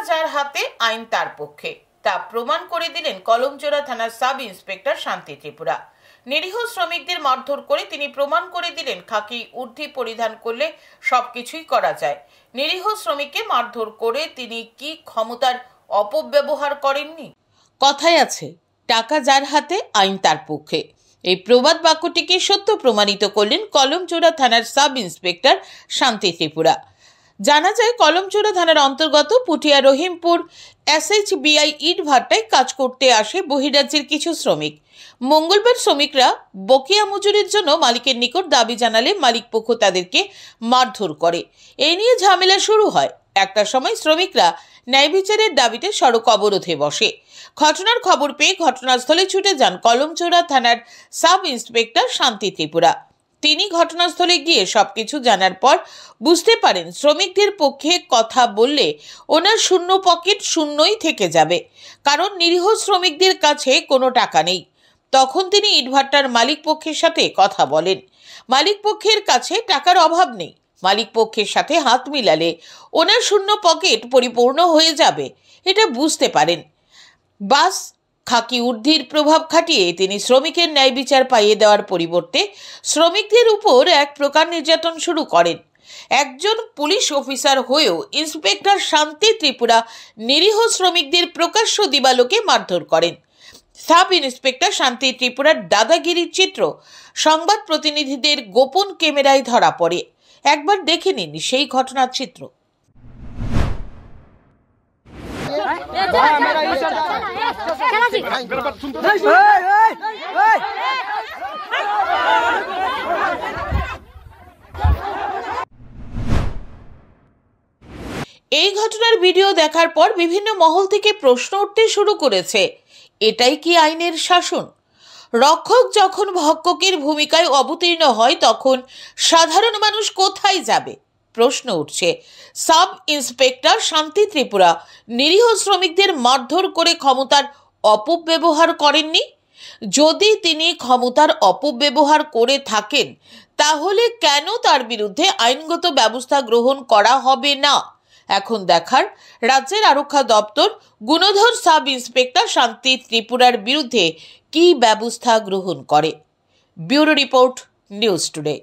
যার হাতে আইন তার পক্ষে, তা প্রমাণ করে দিলেন কলমজোড়া থানার সাব ইন্সপেক্টর শান্তি ত্রিপুরা। নিরীহ শ্রমিকদের মারধর করে তিনি প্রমাণ করে দিলেন খাকি ঊর্ধ্বি পরিধান করলে সবকিছুই করা যায়। নিরীহ শ্রমিককে মারধর করে তিনি কি ক্ষমতার অপব্যবহার করেননি? কথায় আছে, টাকা যার হাতে আইন তার পক্ষে। এই প্রবাদ বাক্যটিকে সত্য প্রমাণিত করলেন কলমজোড়া থানার সাব ইন্সপেক্টর শান্তি ত্রিপুরা। জানা যায়, কলমজোড়া থানার অন্তর্গত পুটিয়া রহিমপুর SHBI ইট ভাটায় কাজ করতে আসে বহিরাজ্যের কিছু শ্রমিক। মঙ্গলবার শ্রমিকরা বকেয়া মজুরির জন্য মালিকের নিকট দাবি জানালে মালিক পক্ষ তাদেরকে মারধর করে। এই নিয়ে ঝামেলা শুরু হয়। একটা সময় শ্রমিকরা ন্যায় বিচারের দাবিতে সড়ক অবরোধে বসে। ঘটনার খবর পেয়ে ঘটনাস্থলে ছুটে যান কলমজোড়া থানার সাব ইন্সপেক্টর শান্তি ত্রিপুরা। তিনি ঘটনাস্থলে গিয়ে সবকিছু জানার পর বুঝতে পারেন শ্রমিকদের পক্ষে কথা বললে ওনার শূন্য পকেট শূন্যই থেকে যাবে, কারণ নিরীহ শ্রমিকদের কাছে কোনো টাকা নেই। তখন তিনি ইটভাটার মালিক পক্ষের সাথে কথা বলেন। মালিক পক্ষের কাছে টাকার অভাব নেই। মালিক পক্ষের সাথে হাত মিলালে ওনার শূন্য পকেট পরিপূর্ণ হয়ে যাবে, এটা বুঝতে পারেন। বাস খাকি ঊর্ধ্বির প্রভাব খাটিয়ে তিনি শ্রমিকের ন্যায় বিচার পাইয়ে দেওয়ার পরিবর্তে শ্রমিকদের উপর এক প্রকার নির্যাতন শুরু করেন। একজন পুলিশ অফিসার হয়েও ইন্সপেক্টর শান্তি ত্রিপুরা নিরীহ শ্রমিকদের প্রকাশ্য দিবালোকে মারধর করেন। সাব ইন্সপেক্টর শান্তি ত্রিপুরার দাদাগিরির চিত্র সংবাদ প্রতিনিধিদের গোপন ক্যামেরায় ধরা পড়ে। একবার দেখে নিন সেই ঘটনার চিত্র। এই ঘটনার ভিডিও দেখার পর বিভিন্ন মহল থেকে প্রশ্ন উঠতে শুরু করেছে, এটাই কি আইনের শাসন? রক্ষক যখন ভক্ষকের ভূমিকায় অবতীর্ণ হয় তখন সাধারণ মানুষ কোথায় যাবে? প্রশ্ন উঠছে। সাব ইন্সপেক্টর শান্তি ত্রিপুরা নিরীহ শ্রমিকদের মারধর করে ক্ষমতার অপব্যবহার করেননি? যদি তিনি ক্ষমতার অপব্যবহার করে থাকেন, তাহলে কেন তার বিরুদ্ধে আইনগত ব্যবস্থা গ্রহণ করা হবে না? এখন দেখার রাজ্যের আরক্ষা দপ্তর গুণধর সাব ইন্সপেক্টর শান্তি ত্রিপুরার বিরুদ্ধে কি ব্যবস্থা গ্রহণ করে। Bureau report, news today.